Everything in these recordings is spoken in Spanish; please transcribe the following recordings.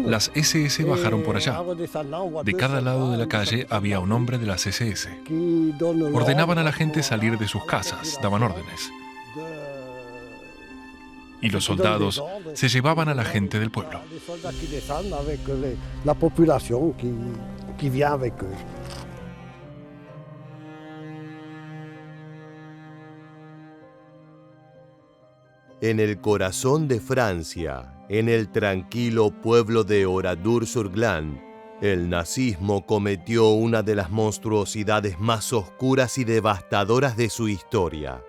Las SS bajaron por allá. De cada lado de la calle había un hombre de las SS. Ordenaban a la gente salir de sus casas, daban órdenes. Y los soldados se llevaban a la gente del pueblo. En el corazón de Francia, en el tranquilo pueblo de Oradour-sur-Glane, el nazismo cometió una de las monstruosidades más oscuras y devastadoras de su historia.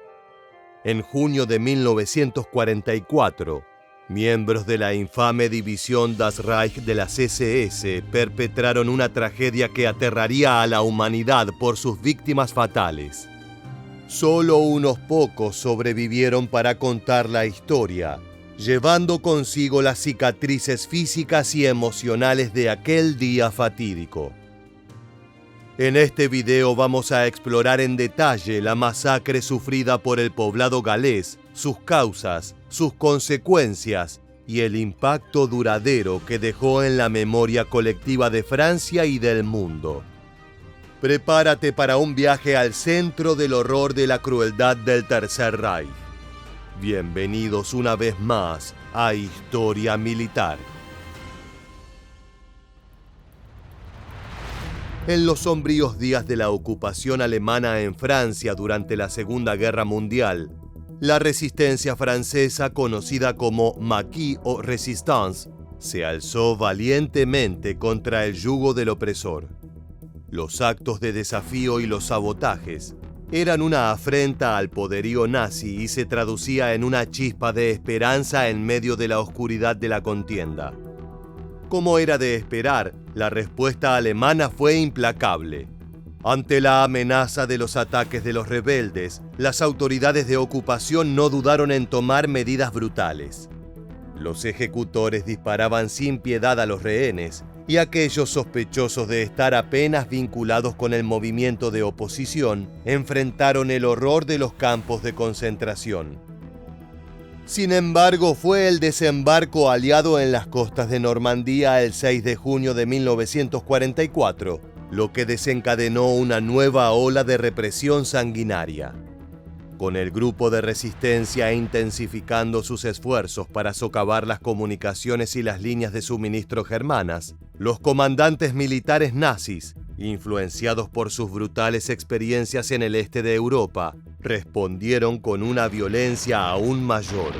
En junio de 1944, miembros de la infame división Das Reich de las SS perpetraron una tragedia que aterraría a la humanidad por sus víctimas fatales. Solo unos pocos sobrevivieron para contar la historia, llevando consigo las cicatrices físicas y emocionales de aquel día fatídico. En este video vamos a explorar en detalle la masacre sufrida por el poblado galés, sus causas, sus consecuencias y el impacto duradero que dejó en la memoria colectiva de Francia y del mundo. Prepárate para un viaje al centro del horror de la crueldad del Tercer Reich. Bienvenidos una vez más a Historia Militar. En los sombríos días de la ocupación alemana en Francia durante la Segunda Guerra Mundial, la resistencia francesa, conocida como Maquis o Resistance, se alzó valientemente contra el yugo del opresor. Los actos de desafío y los sabotajes eran una afrenta al poderío nazi y se traducía en una chispa de esperanza en medio de la oscuridad de la contienda. Como era de esperar, la respuesta alemana fue implacable. Ante la amenaza de los ataques de los rebeldes, las autoridades de ocupación no dudaron en tomar medidas brutales. Los ejecutores disparaban sin piedad a los rehenes y aquellos sospechosos de estar apenas vinculados con el movimiento de oposición enfrentaron el horror de los campos de concentración. Sin embargo, fue el desembarco aliado en las costas de Normandía el 6 de junio de 1944 lo que desencadenó una nueva ola de represión sanguinaria. Con el grupo de resistencia intensificando sus esfuerzos para socavar las comunicaciones y las líneas de suministro germanas, los comandantes militares nazis, influenciados por sus brutales experiencias en el este de Europa, respondieron con una violencia aún mayor.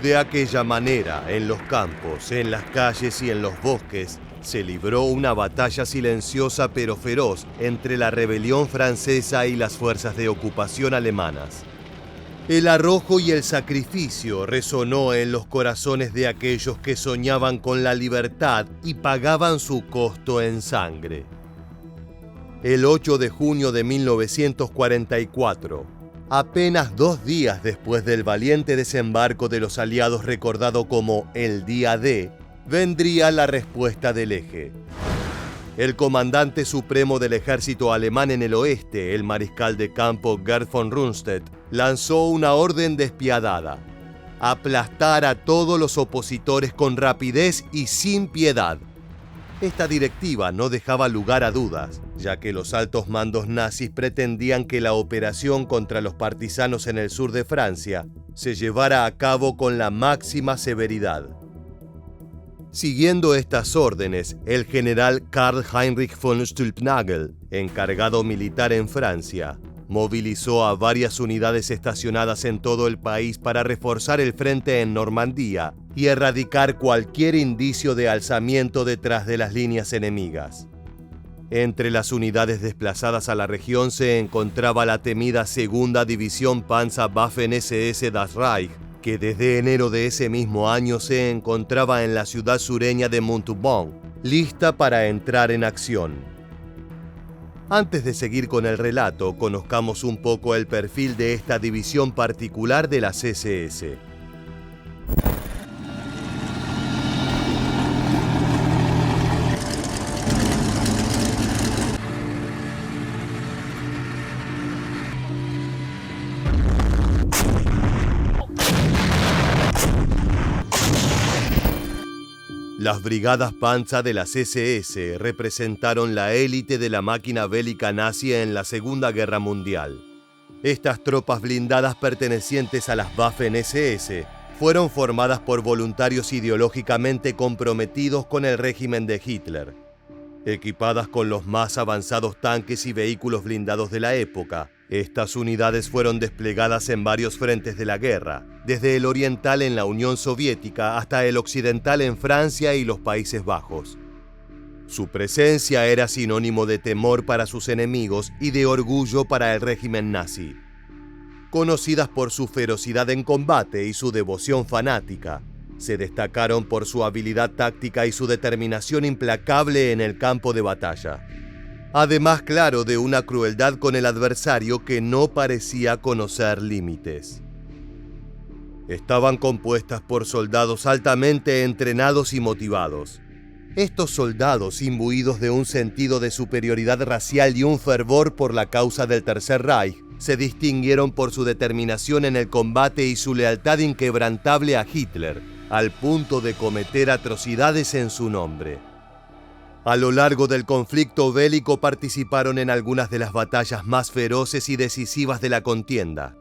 De aquella manera, en los campos, en las calles y en los bosques, se libró una batalla silenciosa pero feroz entre la rebelión francesa y las fuerzas de ocupación alemanas. El arrojo y el sacrificio resonó en los corazones de aquellos que soñaban con la libertad y pagaban su costo en sangre. El 8 de junio de 1944, apenas 2 días después del valiente desembarco de los aliados recordado como el Día D, vendría la respuesta del Eje. El comandante supremo del ejército alemán en el oeste, el mariscal de campo Gerd von Rundstedt, lanzó una orden despiadada: aplastar a todos los opositores con rapidez y sin piedad. Esta directiva no dejaba lugar a dudas, ya que los altos mandos nazis pretendían que la operación contra los partisanos en el sur de Francia se llevara a cabo con la máxima severidad. Siguiendo estas órdenes, el general Karl Heinrich von Stülpnagel, encargado militar en Francia, movilizó a varias unidades estacionadas en todo el país para reforzar el frente en Normandía y erradicar cualquier indicio de alzamiento detrás de las líneas enemigas. Entre las unidades desplazadas a la región se encontraba la temida Segunda División Panzerwaffen-SS Das Reich, que desde enero de ese mismo año se encontraba en la ciudad sureña de Montauban, lista para entrar en acción. Antes de seguir con el relato, conozcamos un poco el perfil de esta división particular de las SS. Las brigadas Panzer de las SS representaron la élite de la máquina bélica nazi en la Segunda Guerra Mundial. Estas tropas blindadas pertenecientes a las Waffen-SS fueron formadas por voluntarios ideológicamente comprometidos con el régimen de Hitler. Equipadas con los más avanzados tanques y vehículos blindados de la época, estas unidades fueron desplegadas en varios frentes de la guerra, desde el oriental en la Unión Soviética hasta el occidental en Francia y los Países Bajos. Su presencia era sinónimo de temor para sus enemigos y de orgullo para el régimen nazi. Conocidas por su ferocidad en combate y su devoción fanática, se destacaron por su habilidad táctica y su determinación implacable en el campo de batalla. Además, claro, de una crueldad con el adversario que no parecía conocer límites. Estaban compuestas por soldados altamente entrenados y motivados. Estos soldados, imbuidos de un sentido de superioridad racial y un fervor por la causa del Tercer Reich, se distinguieron por su determinación en el combate y su lealtad inquebrantable a Hitler, al punto de cometer atrocidades en su nombre. A lo largo del conflicto bélico participaron en algunas de las batallas más feroces y decisivas de la contienda.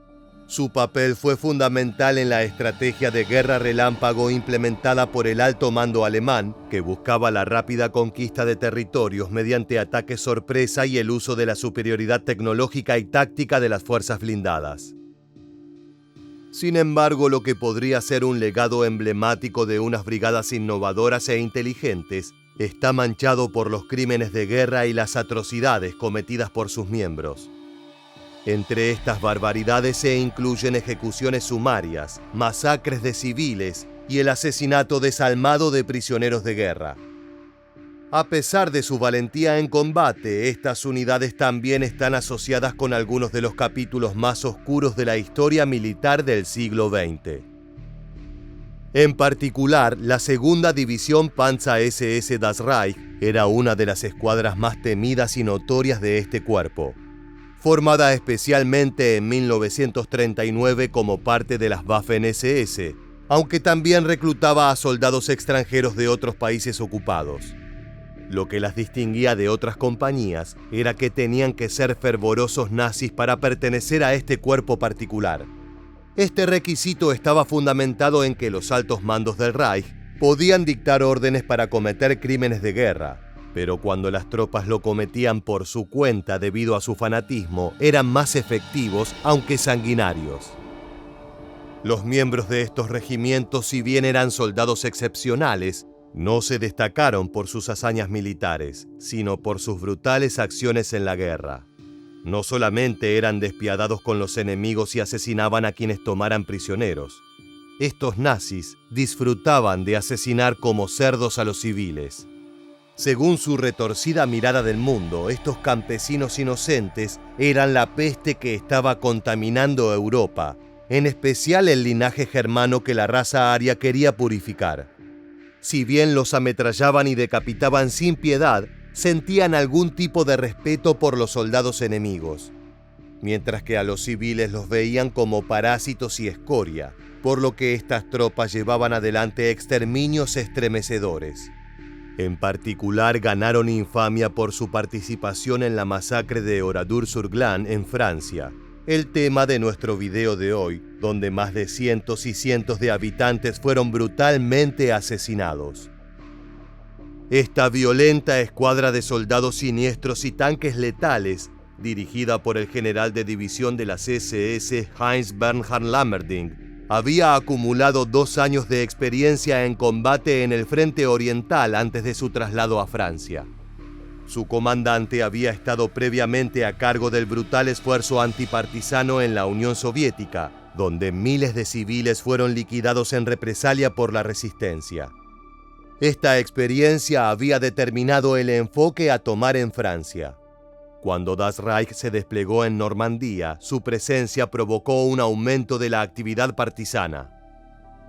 Su papel fue fundamental en la estrategia de guerra relámpago implementada por el alto mando alemán, que buscaba la rápida conquista de territorios mediante ataques sorpresa y el uso de la superioridad tecnológica y táctica de las fuerzas blindadas. Sin embargo, lo que podría ser un legado emblemático de unas brigadas innovadoras e inteligentes está manchado por los crímenes de guerra y las atrocidades cometidas por sus miembros. Entre estas barbaridades se incluyen ejecuciones sumarias, masacres de civiles y el asesinato desalmado de prisioneros de guerra. A pesar de su valentía en combate, estas unidades también están asociadas con algunos de los capítulos más oscuros de la historia militar del siglo XX. En particular, la segunda división Panzer SS Das Reich era una de las escuadras más temidas y notorias de este cuerpo. Formada especialmente en 1939 como parte de las Waffen-SS, aunque también reclutaba a soldados extranjeros de otros países ocupados. Lo que las distinguía de otras compañías era que tenían que ser fervorosos nazis para pertenecer a este cuerpo particular. Este requisito estaba fundamentado en que los altos mandos del Reich podían dictar órdenes para cometer crímenes de guerra, pero cuando las tropas lo cometían por su cuenta debido a su fanatismo, eran más efectivos, aunque sanguinarios. Los miembros de estos regimientos, si bien eran soldados excepcionales, no se destacaron por sus hazañas militares, sino por sus brutales acciones en la guerra. No solamente eran despiadados con los enemigos y asesinaban a quienes tomaran prisioneros. Estos nazis disfrutaban de asesinar como cerdos a los civiles. Según su retorcida mirada del mundo, estos campesinos inocentes eran la peste que estaba contaminando Europa, en especial el linaje germano que la raza aria quería purificar. Si bien los ametrallaban y decapitaban sin piedad, sentían algún tipo de respeto por los soldados enemigos, mientras que a los civiles los veían como parásitos y escoria, por lo que estas tropas llevaban adelante exterminios estremecedores. En particular, ganaron infamia por su participación en la masacre de Oradour-sur-Glane en Francia, el tema de nuestro video de hoy, donde más de cientos y cientos de habitantes fueron brutalmente asesinados. Esta violenta escuadra de soldados siniestros y tanques letales, dirigida por el general de división de las SS Heinz Bernhard Lammerding, había acumulado 2 años de experiencia en combate en el frente oriental antes de su traslado a Francia. Su comandante había estado previamente a cargo del brutal esfuerzo antipartisano en la Unión Soviética, donde miles de civiles fueron liquidados en represalia por la resistencia. Esta experiencia había determinado el enfoque a tomar en Francia. Cuando Das Reich se desplegó en Normandía, su presencia provocó un aumento de la actividad partisana.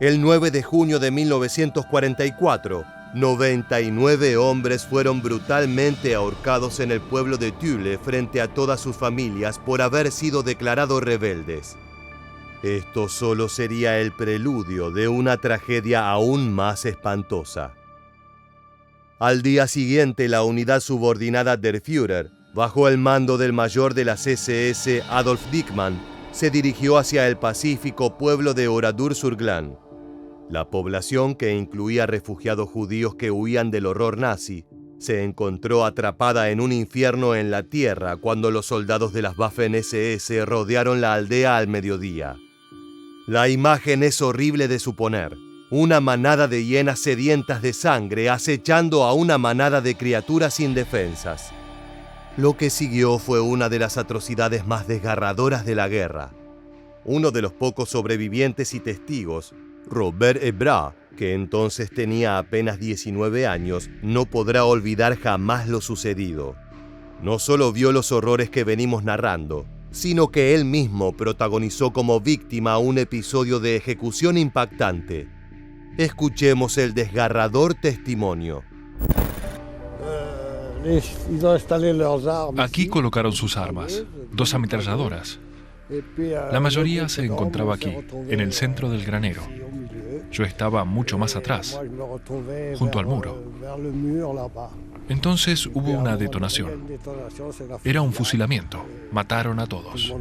El 9 de junio de 1944, 99 hombres fueron brutalmente ahorcados en el pueblo de Tulle frente a todas sus familias por haber sido declarados rebeldes. Esto solo sería el preludio de una tragedia aún más espantosa. Al día siguiente, la unidad subordinada Der Führer, bajo el mando del mayor de las SS Adolf Dickmann, se dirigió hacia el pacífico pueblo de Oradour-sur-Glane. La población, que incluía refugiados judíos que huían del horror nazi, se encontró atrapada en un infierno en la tierra cuando los soldados de las Waffen-SS rodearon la aldea al mediodía. La imagen es horrible de suponer. Una manada de hienas sedientas de sangre acechando a una manada de criaturas indefensas. Lo que siguió fue una de las atrocidades más desgarradoras de la guerra. Uno de los pocos sobrevivientes y testigos, Robert Hebrat, que entonces tenía apenas 19 años, no podrá olvidar jamás lo sucedido. No solo vio los horrores que venimos narrando, sino que él mismo protagonizó como víctima un episodio de ejecución impactante. Escuchemos el desgarrador testimonio. Aquí colocaron sus armas, 2 ametralladoras. La mayoría se encontraba aquí, en el centro del granero. Yo estaba mucho más atrás, junto al muro. Entonces hubo una detonación. Era un fusilamiento. Mataron a todos.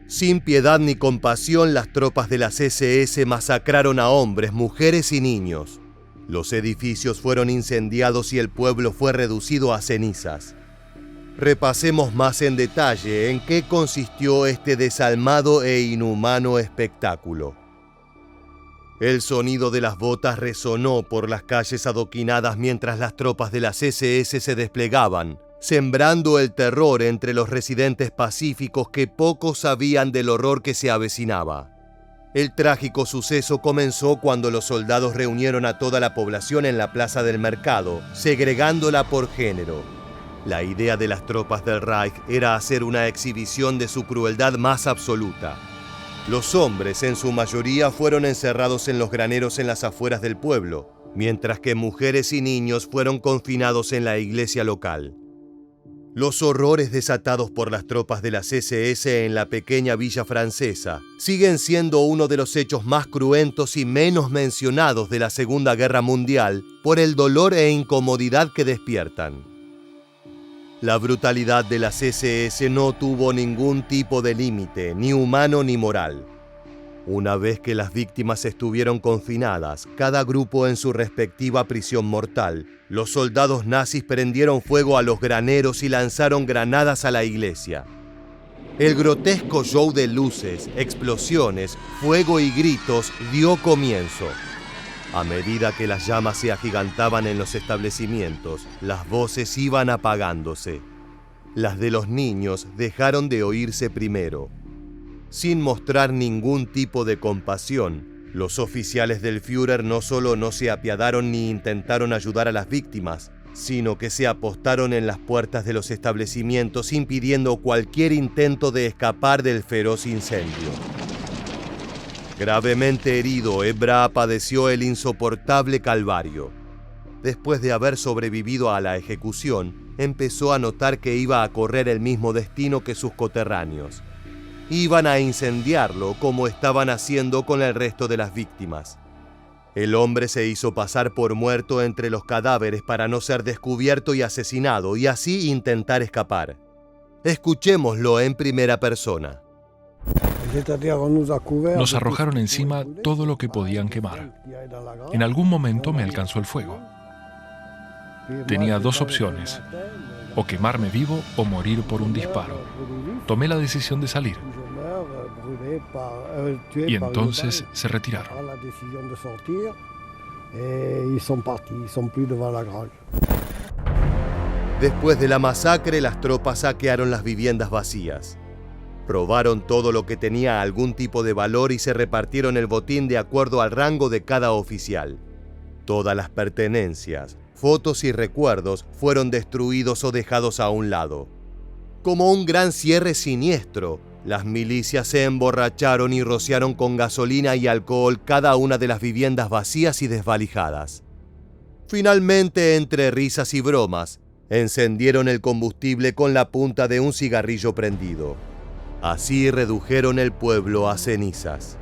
Sin piedad ni compasión, las tropas de las SS masacraron a hombres, mujeres y niños. Los edificios fueron incendiados y el pueblo fue reducido a cenizas. Repasemos más en detalle en qué consistió este desalmado e inhumano espectáculo. El sonido de las botas resonó por las calles adoquinadas mientras las tropas de las SS se desplegaban, sembrando el terror entre los residentes pacíficos que poco sabían del horror que se avecinaba. El trágico suceso comenzó cuando los soldados reunieron a toda la población en la plaza del mercado, segregándola por género. La idea de las tropas del Reich era hacer una exhibición de su crueldad más absoluta. Los hombres, en su mayoría, fueron encerrados en los graneros en las afueras del pueblo, mientras que mujeres y niños fueron confinados en la iglesia local. Los horrores desatados por las tropas de las SS en la pequeña villa francesa siguen siendo uno de los hechos más cruentos y menos mencionados de la Segunda Guerra Mundial por el dolor e incomodidad que despiertan. La brutalidad de las SS no tuvo ningún tipo de límite, ni humano ni moral. Una vez que las víctimas estuvieron confinadas, cada grupo en su respectiva prisión mortal, los soldados nazis prendieron fuego a los graneros y lanzaron granadas a la iglesia. El grotesco show de luces, explosiones, fuego y gritos dio comienzo. A medida que las llamas se agigantaban en los establecimientos, las voces iban apagándose. Las de los niños dejaron de oírse primero. Sin mostrar ningún tipo de compasión, los oficiales del Führer no solo no se apiadaron ni intentaron ayudar a las víctimas, sino que se apostaron en las puertas de los establecimientos impidiendo cualquier intento de escapar del feroz incendio. Gravemente herido, Hebrat padeció el insoportable calvario. Después de haber sobrevivido a la ejecución, empezó a notar que iba a correr el mismo destino que sus coterráneos. Iban a incendiarlo como estaban haciendo con el resto de las víctimas. El hombre se hizo pasar por muerto entre los cadáveres para no ser descubierto y asesinado y así intentar escapar. Escuchémoslo en primera persona. Nos arrojaron encima todo lo que podían quemar. En algún momento me alcanzó el fuego. Tenía 2 opciones, o quemarme vivo o morir por un disparo. Tomé la decisión de salir. Y entonces se retiraron. Después de la masacre, las tropas saquearon las viviendas vacías. Robaron todo lo que tenía algún tipo de valor y se repartieron el botín de acuerdo al rango de cada oficial. Todas las pertenencias, fotos y recuerdos fueron destruidos o dejados a un lado. Como un gran cierre siniestro, las milicias se emborracharon y rociaron con gasolina y alcohol cada una de las viviendas vacías y desvalijadas. Finalmente, entre risas y bromas, encendieron el combustible con la punta de un cigarrillo prendido. Así redujeron el pueblo a cenizas.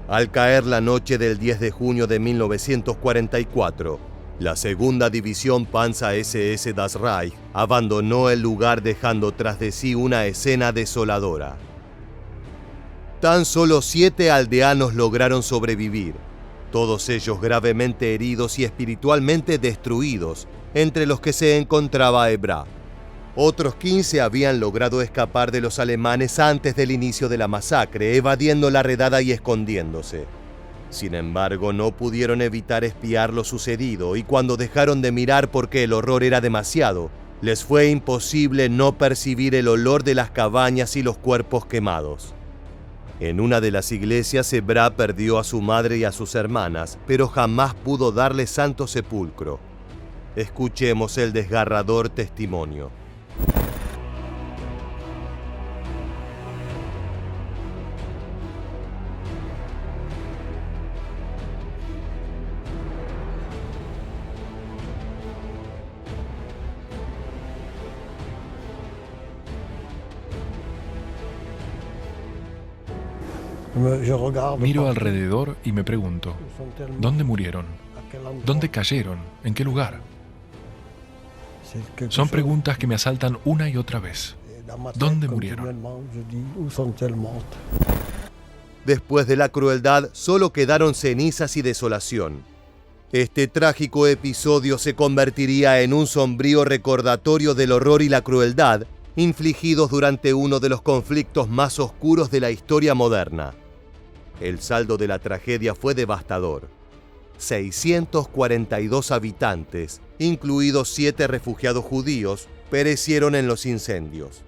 Al caer la noche del 10 de junio de 1944, La segunda división Panzer-SS Das Reich abandonó el lugar dejando tras de sí una escena desoladora. Tan solo 7 aldeanos lograron sobrevivir, todos ellos gravemente heridos y espiritualmente destruidos, entre los que se encontraba Ebra. Otros 15 habían logrado escapar de los alemanes antes del inicio de la masacre, evadiendo la redada y escondiéndose. Sin embargo, no pudieron evitar espiar lo sucedido y cuando dejaron de mirar porque el horror era demasiado, les fue imposible no percibir el olor de las cabañas y los cuerpos quemados. En una de las iglesias, Ebra perdió a su madre y a sus hermanas, pero jamás pudo darle santo sepulcro. Escuchemos el desgarrador testimonio. Miro alrededor y me pregunto, ¿dónde murieron? ¿Dónde cayeron? ¿En qué lugar? Son preguntas que me asaltan una y otra vez. ¿Dónde murieron? Después de la crueldad, solo quedaron cenizas y desolación. Este trágico episodio se convertiría en un sombrío recordatorio del horror y la crueldad infligidos durante uno de los conflictos más oscuros de la historia moderna. El saldo de la tragedia fue devastador. 642 habitantes, incluidos 7 refugiados judíos, perecieron en los incendios.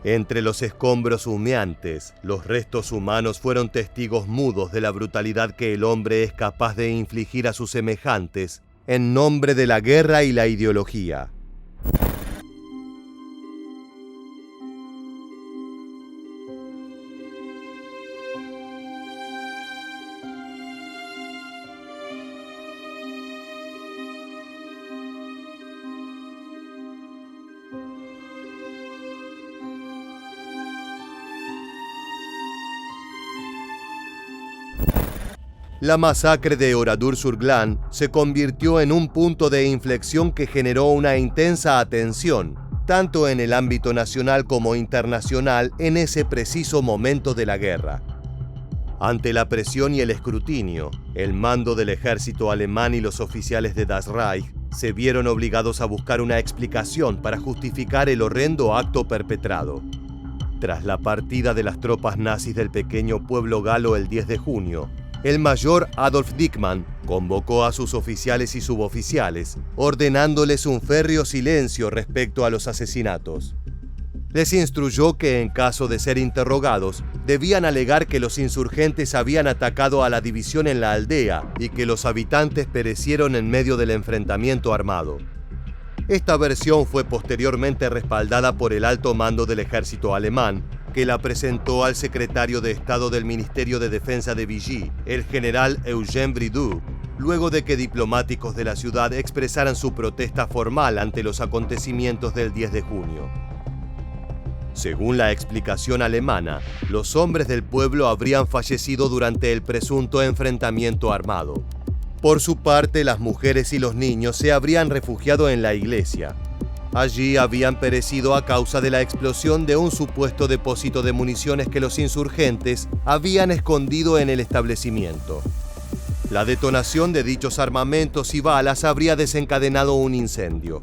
Entre los escombros humeantes, los restos humanos fueron testigos mudos de la brutalidad que el hombre es capaz de infligir a sus semejantes en nombre de la guerra y la ideología. La masacre de Oradour-sur-Glane se convirtió en un punto de inflexión que generó una intensa atención, tanto en el ámbito nacional como internacional, en ese preciso momento de la guerra. Ante la presión y el escrutinio, el mando del ejército alemán y los oficiales de Das Reich se vieron obligados a buscar una explicación para justificar el horrendo acto perpetrado. Tras la partida de las tropas nazis del pequeño pueblo galo el 10 de junio, el mayor Adolf Dickmann convocó a sus oficiales y suboficiales, ordenándoles un férreo silencio respecto a los asesinatos. Les instruyó que en caso de ser interrogados, debían alegar que los insurgentes habían atacado a la división en la aldea y que los habitantes perecieron en medio del enfrentamiento armado. Esta versión fue posteriormente respaldada por el alto mando del ejército alemán, que la presentó al secretario de Estado del Ministerio de Defensa de Vichy, el general Eugène Bridoux, luego de que diplomáticos de la ciudad expresaran su protesta formal ante los acontecimientos del 10 de junio. Según la explicación alemana, los hombres del pueblo habrían fallecido durante el presunto enfrentamiento armado. Por su parte, las mujeres y los niños se habrían refugiado en la iglesia. Allí habían perecido a causa de la explosión de un supuesto depósito de municiones que los insurgentes habían escondido en el establecimiento. La detonación de dichos armamentos y balas habría desencadenado un incendio.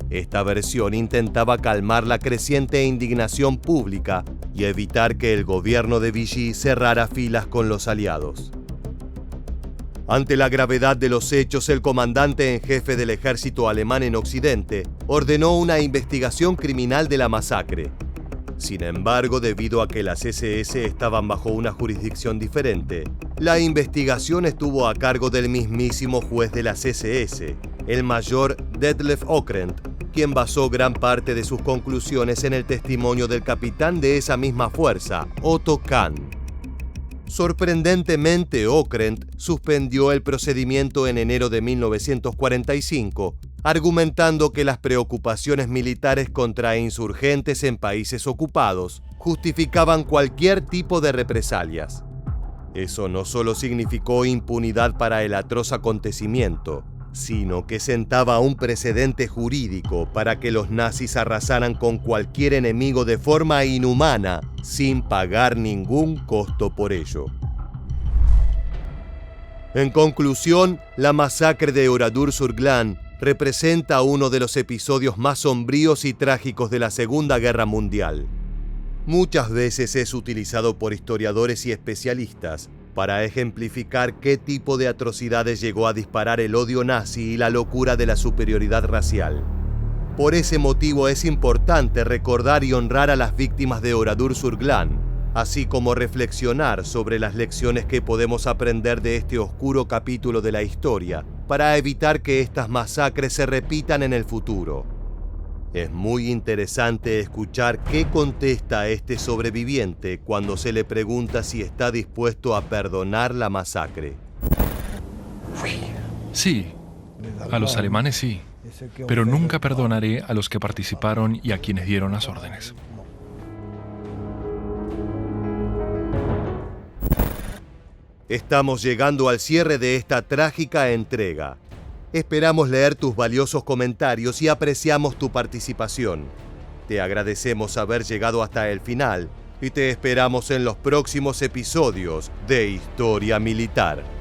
Esta versión intentaba calmar la creciente indignación pública y evitar que el gobierno de Vichy cerrara filas con los aliados. Ante la gravedad de los hechos, el comandante en jefe del ejército alemán en Occidente ordenó una investigación criminal de la masacre. Sin embargo, debido a que las SS estaban bajo una jurisdicción diferente, la investigación estuvo a cargo del mismísimo juez de las SS, el mayor Detlef Ockrent, quien basó gran parte de sus conclusiones en el testimonio del capitán de esa misma fuerza, Otto Kahn. Sorprendentemente, Ockrent suspendió el procedimiento en enero de 1945, argumentando que las preocupaciones militares contra insurgentes en países ocupados justificaban cualquier tipo de represalias. Eso no solo significó impunidad para el atroz acontecimiento, sino que sentaba un precedente jurídico para que los nazis arrasaran con cualquier enemigo de forma inhumana, sin pagar ningún costo por ello. En conclusión, la masacre de Oradour-sur-Glane representa uno de los episodios más sombríos y trágicos de la Segunda Guerra Mundial. Muchas veces es utilizado por historiadores y especialistas para ejemplificar qué tipo de atrocidades llegó a disparar el odio nazi y la locura de la superioridad racial. Por ese motivo es importante recordar y honrar a las víctimas de Oradour-sur-Glane, así como reflexionar sobre las lecciones que podemos aprender de este oscuro capítulo de la historia para evitar que estas masacres se repitan en el futuro. Es muy interesante escuchar qué contesta este sobreviviente cuando se le pregunta si está dispuesto a perdonar la masacre. Sí, a los alemanes sí, pero nunca perdonaré a los que participaron y a quienes dieron las órdenes. Estamos llegando al cierre de esta trágica entrega. Esperamos leer tus valiosos comentarios y apreciamos tu participación. Te agradecemos haber llegado hasta el final y te esperamos en los próximos episodios de Historia Militar.